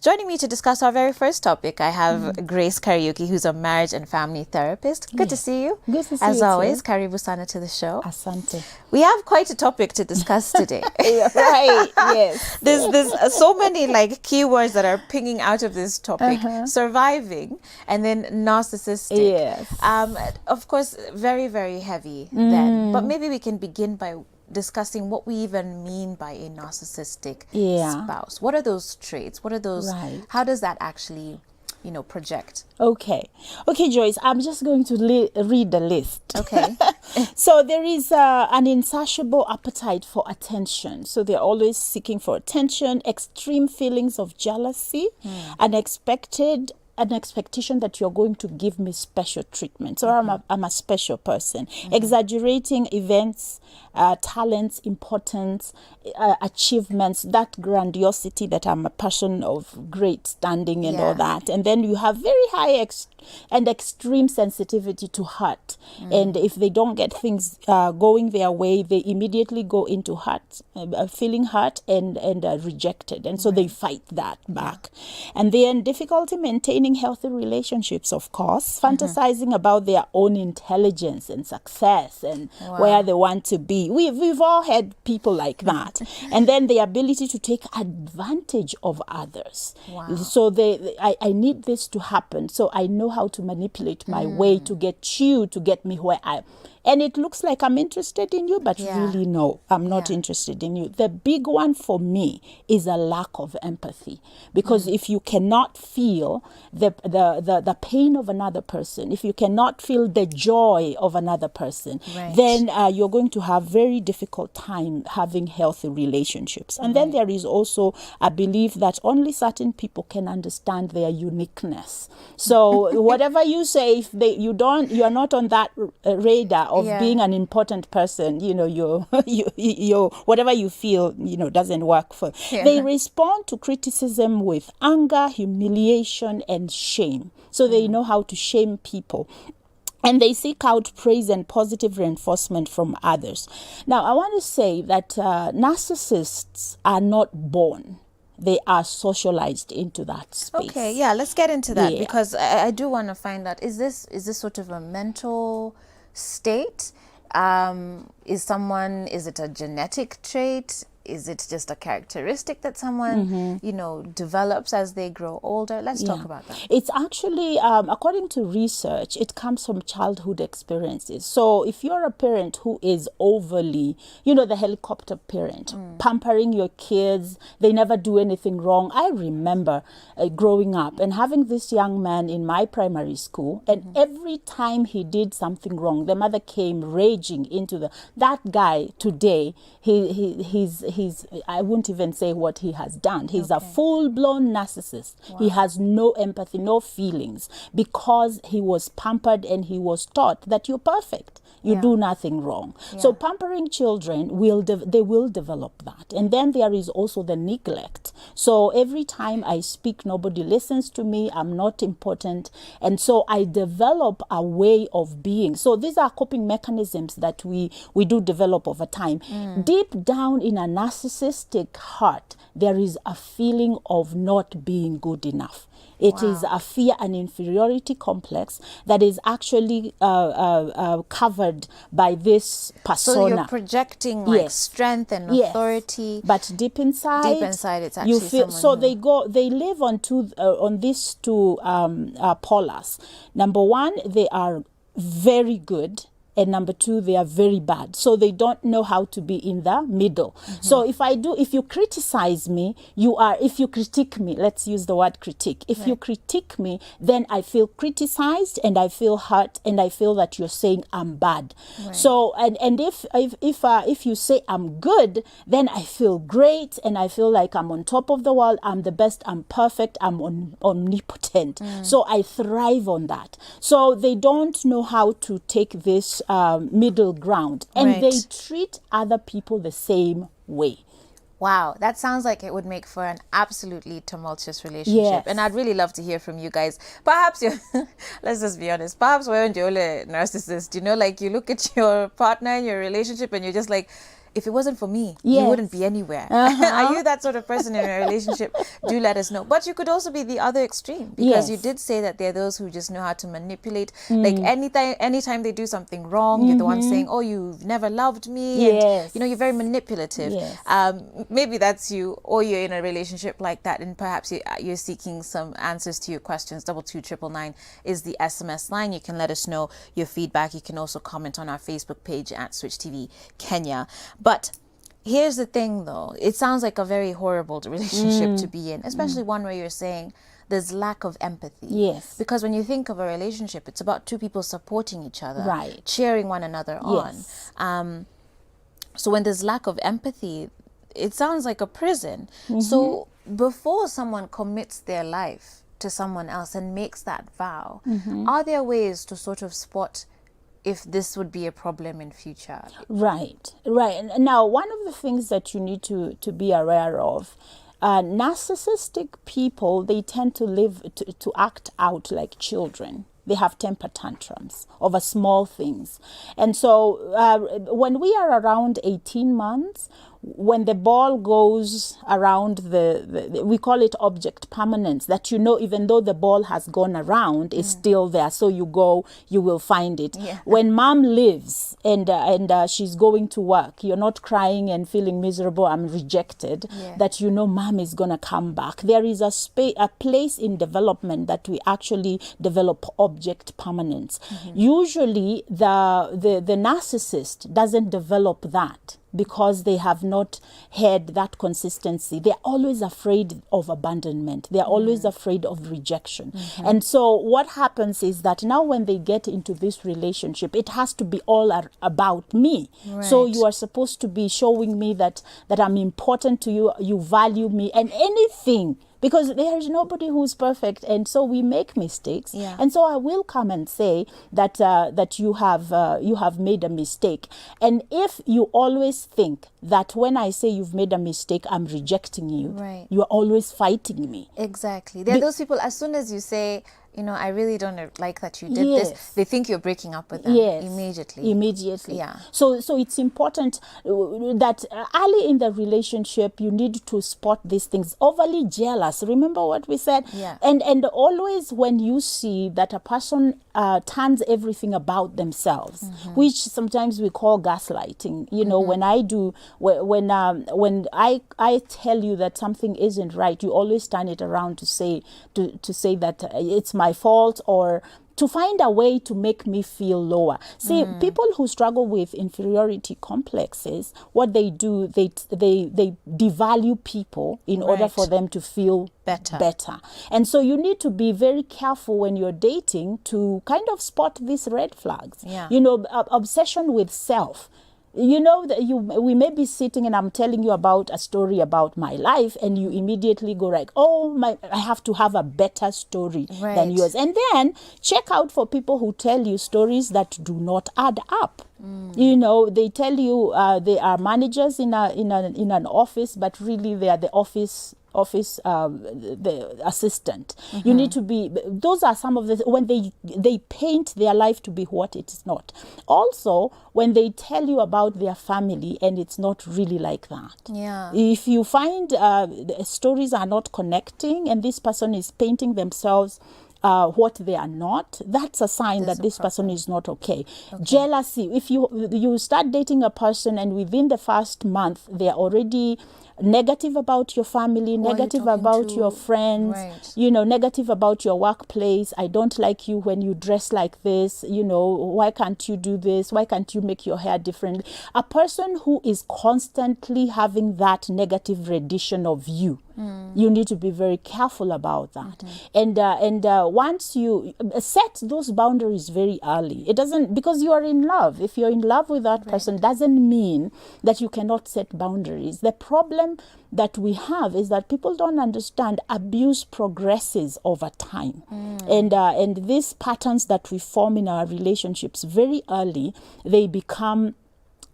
Joining me to discuss our very first topic, I have Grace Kariuki, who's a marriage and family therapist. Good to see you. Good to see As you always, too. Karibu sana to the show. Asante. We have quite a topic to discuss today. Right, yes. There's so many like keywords that are pinging out of this topic. Surviving and then narcissistic. Yes. Of course, very, very heavy then. But maybe we can begin by discussing what we even mean by a narcissistic spouse. What are those traits? What are those? Right. How does that actually, project? Okay, Joyce, I'm just going to read the list. Okay. So there is an insatiable appetite for attention. So they're always seeking for attention, extreme feelings of jealousy, an expectation that you're going to give me special treatment. So I'm a special person. Exaggerating events, talents, importance, achievements, that grandiosity that I'm a person of great standing and all that. And then you have very high and extreme sensitivity to hurt. And if they don't get things going their way, they immediately go into hurt, feeling hurt and rejected. And so they fight that back. And then difficulty maintaining healthy relationships, of course, fantasizing about their own intelligence and success and where they want to be. We've all had people like that. And then the ability to take advantage of others. So I need this to happen. So I know how to manipulate my way to get you to get me where I am. And it looks like I'm interested in you, but really no, I'm not interested in you. The big one for me is a lack of empathy. Because if you cannot feel the pain of another person, if you cannot feel the joy of another person, then you're going to have very difficult time having healthy relationships. And then there is also a belief that only certain people can understand their uniqueness. So whatever you say, if you are not on that radar of being an important person, you whatever you feel, doesn't work for. They respond to criticism with anger, humiliation, and shame. So they know how to shame people. And they seek out praise and positive reinforcement from others. Now, I want to say that narcissists are not born. They are socialized into that space. Okay, let's get into that because I do want to find out, is this sort of a mental state? Is it a genetic trait? Is it just a characteristic that someone, develops as they grow older? Let's talk about that. It's actually, according to research, it comes from childhood experiences. So if you're a parent who is overly, the helicopter parent, pampering your kids, they never do anything wrong. I remember growing up and having this young man in my primary school, and every time he did something wrong, the mother came raging into that guy today, he's I won't even say what he has done. He's a full-blown narcissist. He has no empathy, no feelings, because he was pampered and he was taught that you're perfect. You do nothing wrong. So pampering children will develop that. And then there is also the neglect. So every time I speak, nobody listens to me. I'm not important. And so I develop a way of being. So these are coping mechanisms that we do develop over time. Deep down in a narcissistic heart, there is a feeling of not being good enough. It is a fear and inferiority complex that is actually covered by this persona. So you're projecting like strength and authority, but deep inside, it's actually you feel. So they live on these two polars. Number one, they are very good. And number two, they are very bad. So they don't know how to be in the middle. So if you criticize me, if you critique me, let's use the word critique. If you critique me, then I feel criticized and I feel hurt and I feel that you're saying I'm bad. So, and if you say I'm good, then I feel great and I feel like I'm on top of the world. I'm the best, I'm perfect, I'm omnipotent. So I thrive on that. So they don't know how to take this middle ground, and they treat other people the same way. Wow, that sounds like it would make for an absolutely tumultuous relationship. And I'd really love to hear from you guys. Perhaps let's just be honest, perhaps we're a narcissist, like you look at your partner in your relationship and you're just like, if it wasn't for me, Yes. you wouldn't be anywhere. Are you that sort of person in a relationship? Do let us know. But you could also be the other extreme, because you did say that there are those who just know how to manipulate. Like anytime they do something wrong, you're the one saying, oh, you've never loved me. Yes. And, you're very manipulative. Yes. Maybe that's you, or you're in a relationship like that, and perhaps you're seeking some answers to your questions. 22999 is the SMS line. You can let us know your feedback. You can also comment on our Facebook page at Switch TV Kenya. But here's the thing, though. It sounds like a very horrible relationship to be in, especially one where you're saying there's lack of empathy. Yes. Because when you think of a relationship, it's about two people supporting each other, right, cheering one another yes. on. So when there's lack of empathy, it sounds like a prison. So before someone commits their life to someone else and makes that vow, are there ways to sort of spot if this would be a problem in future? Right. Now, one of the things that you need to be aware of, narcissistic people, they tend to to act out like children. They have temper tantrums over small things. And so when we are around 18 months, when the ball goes around we call it object permanence, that even though the ball has gone around, it's still there. So you will find it. Yeah. When mom lives and she's going to work, you're not crying and feeling miserable, I'm rejected, that mom is going to come back. There is a place in development that we actually develop object permanence. Usually the narcissist doesn't develop that, because they have not had that consistency. They're always afraid of abandonment. They're always afraid of rejection. And so what happens is that now when they get into this relationship, it has to be all about me. Right. So you are supposed to be showing me that I'm important to you, you value me, and anything, because there is nobody who's perfect, and so we make mistakes. And so I will come and say that that you have made a mistake. And if you always think that when I say you've made a mistake, I'm rejecting you, you are always fighting me. Exactly. There are those people, as soon as you say, I really don't like that you did this, they think you're breaking up with them immediately. Yeah. So it's important that early in the relationship, you need to spot these things. Overly jealous, remember what we said? Yeah. And always when you see that a person turns everything about themselves, which sometimes we call gaslighting. When I tell you that something isn't right, you always turn it around to say that it's my fault, or to find a way to make me feel lower. See, people who struggle with inferiority complexes, what they do, they devalue people in order for them to feel better. And so you need to be very careful when you're dating to kind of spot these red flags. Obsession with self. We may be sitting and I'm telling you about a story about my life, and you immediately go like, I have to have a better story than yours. And then check out for people who tell you stories that do not add up. They tell you they are managers in an office, but really they are the office the assistant. You need to be, those are some of the, when they paint their life to be what it is not. Also, when they tell you about their family and it's not really like that. If you find the stories are not connecting and this person is painting themselves what they are not, that's a sign that this person is not okay. Jealousy. If you start dating a person and within the first month they are already negative about your family, negative about your friends, negative about your workplace. I don't like you when you dress like this. Why can't you do this? Why can't you make your hair differently? A person who is constantly having that negative rendition of you, you need to be very careful about that. And once you set those boundaries very early, it doesn't, because you are in love. If you're in love with that person, doesn't mean that you cannot set boundaries. The problem that we have is that people don't understand abuse progresses over time. And these patterns that we form in our relationships very early, they become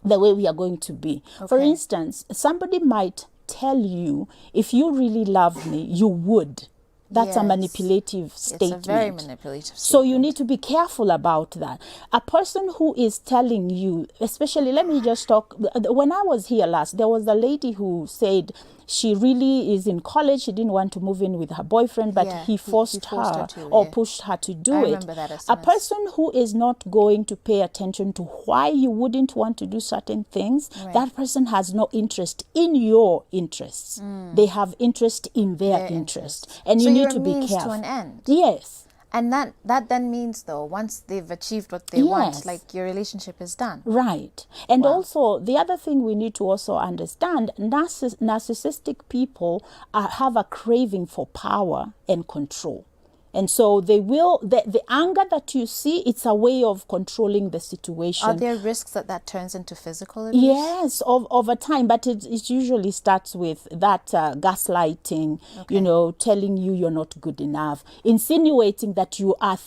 the way we are going to be. For instance, somebody might tell you, if you really love me, you would. That's a Yes. manipulative statement. It's a very manipulative statement. So you need to be careful about that. A person who is telling you, especially, let me just talk, when I was here last, there was a lady who said she really is in college. She didn't want to move in with her boyfriend, but Yeah, he forced her to, or yeah. pushed her to do I it. remember that A SMS. person who is not going to pay attention to why you wouldn't want to do certain things, Right. that person has no interest in your interests. They have interest in their interest. And So you you're need a to be means careful. to an end. Yes. And that then means, though, once they've achieved what they want, Yes. like, your relationship is done. Right. And Wow. also, the other thing we need to also understand, narcissistic people have a craving for power and control. And so they will, the anger that you see, it's a way of controlling the situation. Are there risks that turns into physical abuse? Yes, over time, but it usually starts with that gaslighting, Okay. telling you you're not good enough, insinuating that you are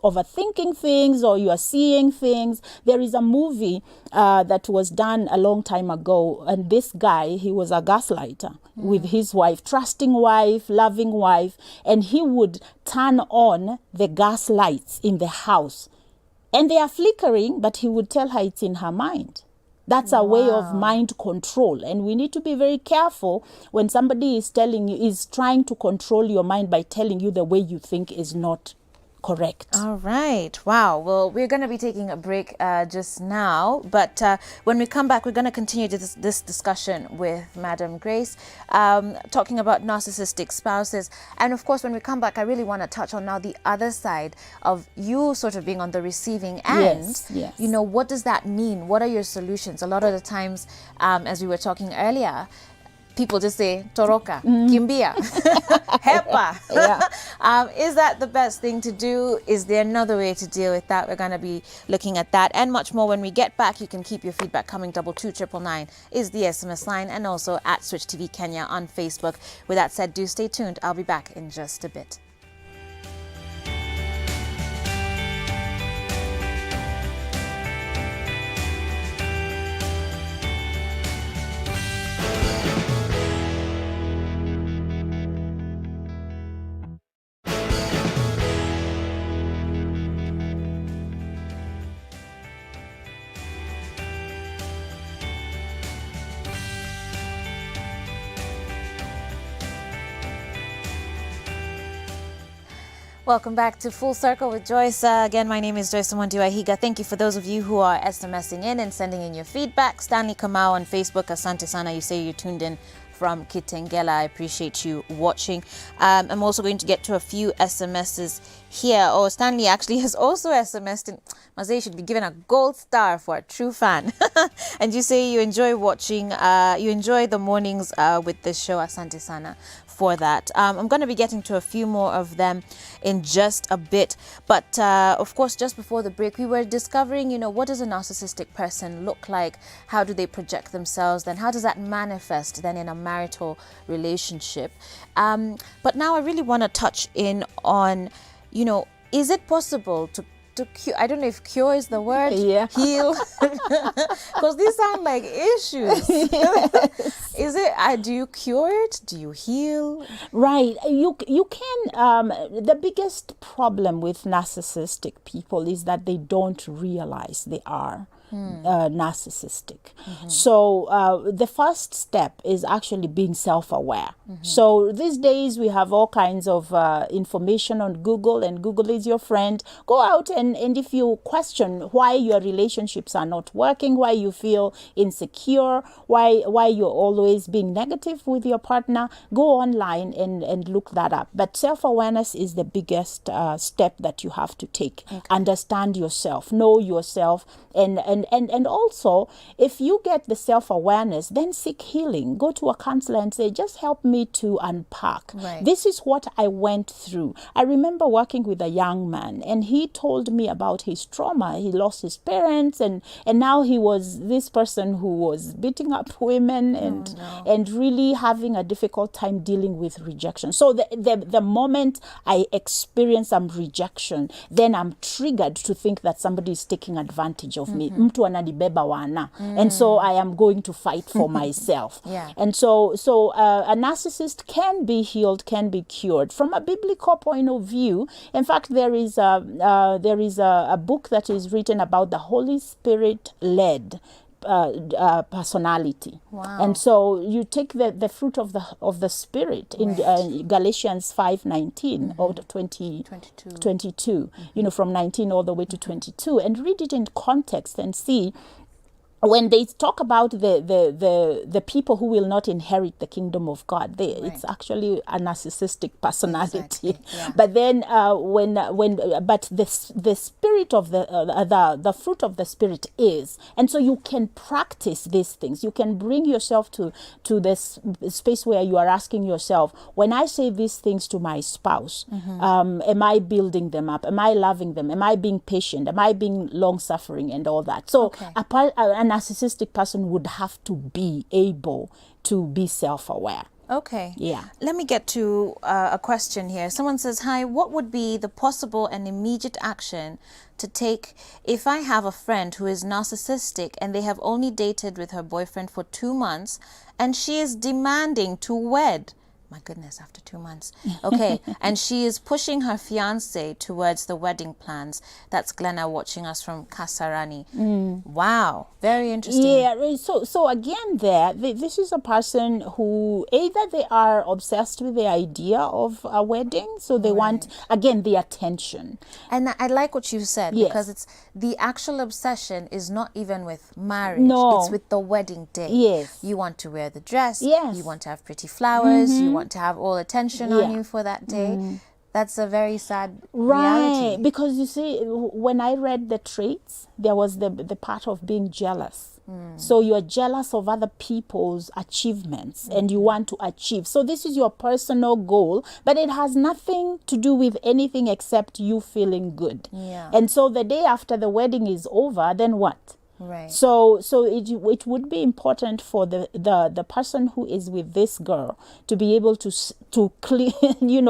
overthinking things or you are seeing things. There is a movie that was done a long time ago, and this guy, he was a gaslighter with his wife, trusting wife, loving wife, and he would turn on the gas lights in the house. And they are flickering, but he would tell her it's in her mind. That's a way of mind control. And we need to be very careful when somebody is trying to control your mind by telling you the way you think is not correct. All right. Wow. Well, we're going to be taking a break just now, but when we come back, we're going to continue this discussion with Madam Grace, talking about narcissistic spouses. And of course, when we come back, I really want to touch on now the other side of you sort of being on the receiving end. Yes. What does that mean? What are your solutions? A lot of the times, as we were talking earlier, people just say toroka, kimbia, hepa. Is that the best thing to do? Is there another way to deal with that? We're going to be looking at that and much more when we get back. You can keep your feedback coming. 22999 is the SMS line, and also at Switch TV Kenya on Facebook. With that said, do stay tuned. I'll be back in just a bit. Welcome back to Full Circle with Joyce. Again, my name is Joyce Mwandiwahiga. Thank you for those of you who are SMSing in and sending in your feedback. Stanley Kamau on Facebook. Asante sana. You say you tuned in from Kitengela. I appreciate you watching. I'm also going to get to a few SMSs here. Oh, Stanley actually has also SMSed. Mazay should be given a gold star for a true fan. And you say you enjoy watching, you enjoy the mornings with this show. Asante sana for that. I'm going to be getting to a few more of them in just a bit. But of course, just before the break, we were discovering, what does a narcissistic person look like? How do they project themselves? Then how does that manifest then in a marital relationship? But now I really want to touch in on, is it possible to cure? I don't know if cure is the word. Yeah. Heal, because these sound like issues. Is it? Do you cure it? Do you heal? Right. You can. The biggest problem with narcissistic people is that they don't realize they are narcissistic. So the first step is actually being self-aware. So these days we have all kinds of information on Google, and Google is your friend. Go out and if you question why your relationships are not working, why you feel insecure, why you're always being negative with your partner, go online and look that up. But self-awareness is the biggest step that you have to take. Okay. Understand yourself, know yourself, and also, if you get the self-awareness, then seek healing. Go to a counselor and say, just help me to unpack. Right. This is what I went through. I remember working with a young man, and he told me about his trauma. He lost his parents, and now he was this person who was beating up women and really having a difficult time dealing with rejection. So the moment I experience some rejection, then I'm triggered to think that somebody is taking advantage of me. mtu ananibeba wana. And so I am going to fight for myself. Yeah. And so a narcissist can be healed, can be cured from a biblical point of view. In fact, there is a book that is written about the Holy Spirit led personality. Wow. And so you take the fruit of the Spirit in Galatians 5:19 or 22, from 19 all the way to 22, and read it in context and see when they talk about the people who will not inherit the kingdom of God, it's actually a narcissistic personality. Exactly. Yeah. But then but the spirit of the fruit of the Spirit is, and so you can practice these things. You can bring yourself to this space where you are asking yourself, when I say these things to my spouse, am I building them up? Am I loving them? Am I being patient? Am I being long suffering and all that? So a narcissistic person would have to be able to be self-aware. Okay. Yeah. Let me get to a question here. Someone says, hi, what would be the possible and immediate action to take if I have a friend who is narcissistic and they have only dated with her boyfriend for 2 months and she is demanding to wed? My goodness, after 2 months. Okay. And she is pushing her fiance towards the wedding plans. That's Glenna watching us from Kasarani. Wow. Very interesting. Yeah. So again, this is a person who either they are obsessed with the idea of a wedding, so they want, again, the attention. And I like what you said, because it's the actual obsession is not even with marriage. No. It's with the wedding day. Yes. You want to wear the dress. Yes. You want to have pretty flowers. You want to have all attention on you for that day. That's a very sad reality. Because you see, when I read the traits, there was the part of being jealous. So you're jealous of other people's achievements and you want to achieve. So this is your personal goal, but it has nothing to do with anything except you feeling good. Yeah. And so the day after the wedding is over, then what? Right. So it would be important for the person who is with this girl to be able to clear,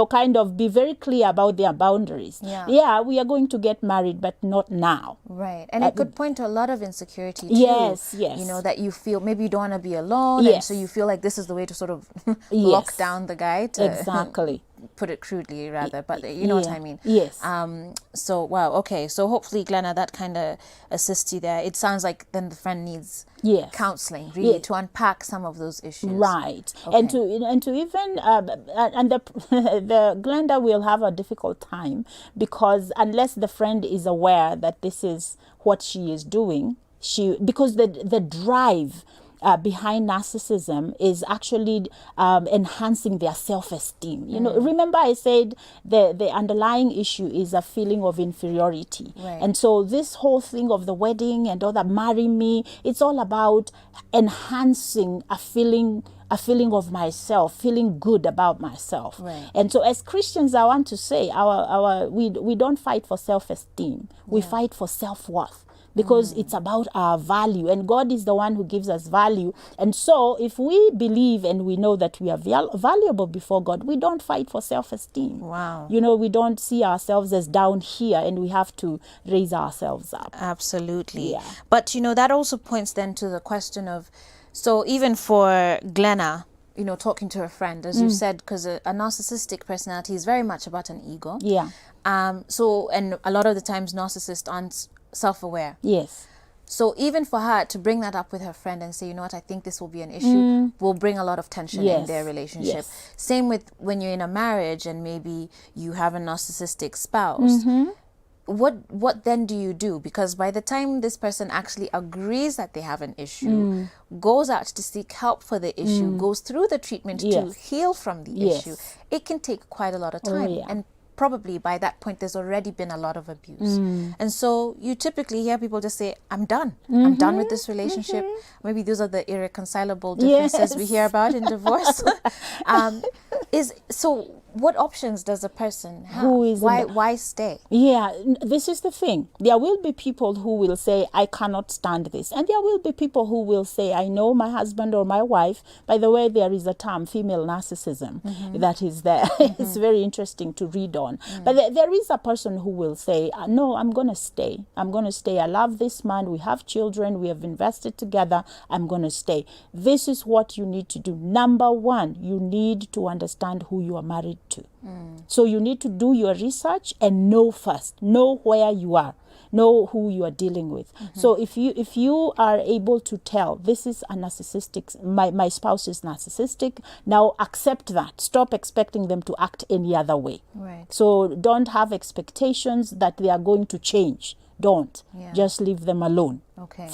kind of be very clear about their boundaries. Yeah, we are going to get married, but not now. Right. And it could point to a lot of insecurity too. Yes. That you feel maybe you don't want to be alone. And so you feel like this is the way to sort of lock down the guy. Exactly. Put it crudely rather, but you know what I mean. Yes. So wow, okay. So hopefully, Glenna, that kind of assists you there. It sounds like then the friend needs counseling really to unpack some of those issues. Right. Okay. And to even and the Glenda will have a difficult time, because unless the friend is aware that this is what she is doing, because the drive behind narcissism is actually enhancing their self-esteem. Remember I said the underlying issue is a feeling of inferiority. Right. And so this whole thing of the wedding and all that, marry me, it's all about enhancing a feeling of myself, feeling good about myself. Right. And so as Christians, I want to say we don't fight for self-esteem. We fight for self-worth. Because it's about our value, and God is the one who gives us value. And so if we believe and we know that we are valuable before God, we don't fight for self-esteem. Wow. We don't see ourselves as down here and we have to raise ourselves up. Absolutely. Yeah. But that also points then to the question of, so even for Glenna, talking to her friend, as you said, because a narcissistic personality is very much about an ego. Yeah. So, and a lot of the times narcissists aren't self-aware. Yes. So even for her to bring that up with her friend and say, you know what, I think this will be an issue, will bring a lot of tension in their relationship. Yes. Same with when you're in a marriage and maybe you have a narcissistic spouse. What then do you do? Because by the time this person actually agrees that they have an issue, goes out to seek help for the issue, goes through the treatment to heal from the issue, it can take quite a lot of time. And probably by that point there's already been a lot of abuse. And so you typically hear people just say, I'm done. I'm done with this relationship. Maybe those are the irreconcilable differences we hear about in divorce. So what options does a person have? Who is why stay? Yeah, this is the thing. There will be people who will say, I cannot stand this. And there will be people who will say, I know my husband or my wife. By the way, there is a term, female narcissism, that is there. It's very interesting to read on. But there is a person who will say, no, I'm going to stay. I'm going to stay. I love this man. We have children. We have invested together. I'm going to stay. This is what you need to do. Number one, you need to understand who you are married to. So you need to do your research and know first, know where you are, know who you are dealing with. So if you are able to tell, this is a narcissistic, my spouse is narcissistic, now accept that. Stop expecting them to act any other way. Right. So don't have expectations that they are going to change. Don't. Just leave them alone. Okay.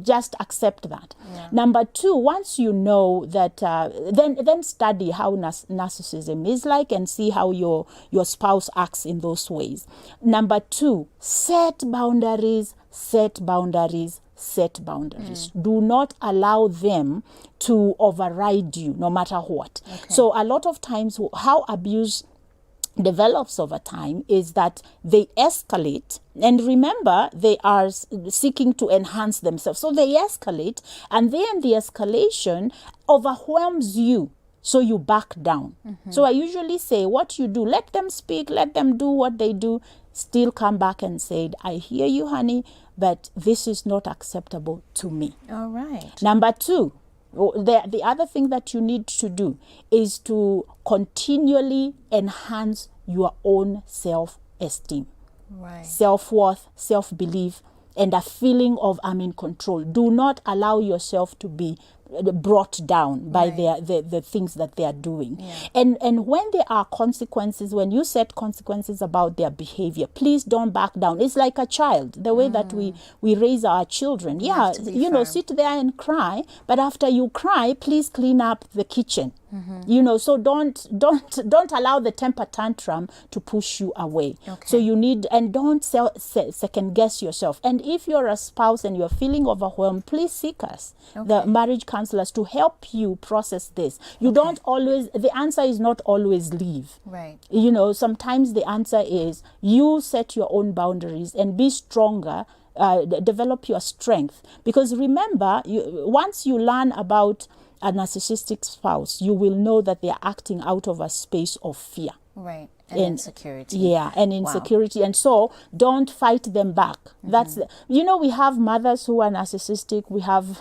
Just accept that. Yeah. Number two, once you know that, then study how narcissism is like and see how your spouse acts in those ways. Number two, set boundaries, set boundaries, set boundaries. Do not allow them to override you no matter what. Okay. So a lot of times how abuse develops over time is that they escalate, and remember, they are seeking to enhance themselves, so they escalate, and then the escalation overwhelms you, so you back down. So I usually say, what you do, let them speak, let them do what they do, still come back and say, I hear you, honey, but this is not acceptable to me. All right. Number two, the other thing that you need to do is to continually enhance your own self-esteem, self-worth, self-belief, and a feeling of I'm in control. Do not allow yourself to be brought down by the things that they are doing. And when there are consequences, when you set consequences about their behavior, please don't back down. It's like a child, the way that we raise our children. Sit there and cry, but after you cry, please clean up the kitchen. So don't allow the temper tantrum to push you away. So you need, and don't second guess yourself. And if you're a spouse and you're feeling overwhelmed, please seek us, the marriage counselors, to help you process this. You don't always, the answer is not always leave. Right. Sometimes the answer is you set your own boundaries and be stronger. Develop your strength, because remember, once you learn about a narcissistic spouse, you will know that they are acting out of a space of fear. Right. And insecurity. Yeah, and insecurity. Wow. And so don't fight them back. That's we have mothers who are narcissistic, we have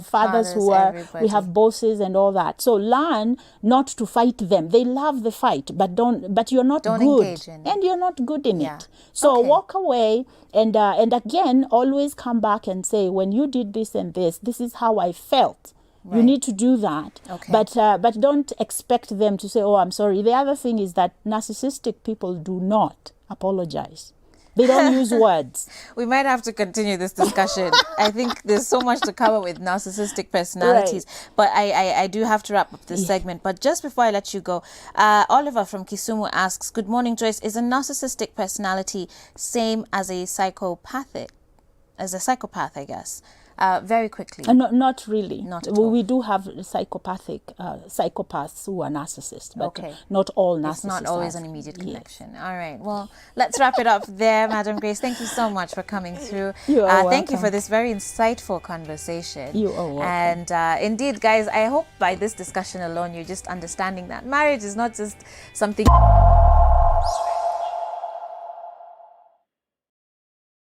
fathers who are, we have bosses and all that. So learn not to fight them. They love the fight, but you're not good. Engage in it. And you're not good in it. So walk away and again always come back and say, when you did this and this is how I felt. You need to do that, but don't expect them to say, oh, I'm sorry. The other thing is that narcissistic people do not apologize. They don't use words. We might have to continue this discussion. I think there's so much to cover with narcissistic personalities, but I do have to wrap up this segment. But just before I let you go, Oliver from Kisumu asks, good morning, Joyce. Is a narcissistic personality same as a psychopath, I guess? Very quickly. Not really. Not at all. We do have psychopaths who are narcissists, but not all narcissists. It's not always an immediate connection. All right. Well, let's wrap it up there, Madam Grace. Thank you so much for coming through. You are welcome. Thank you for this very insightful conversation. You are welcome. And indeed, guys, I hope by this discussion alone, you're just understanding that marriage is not just something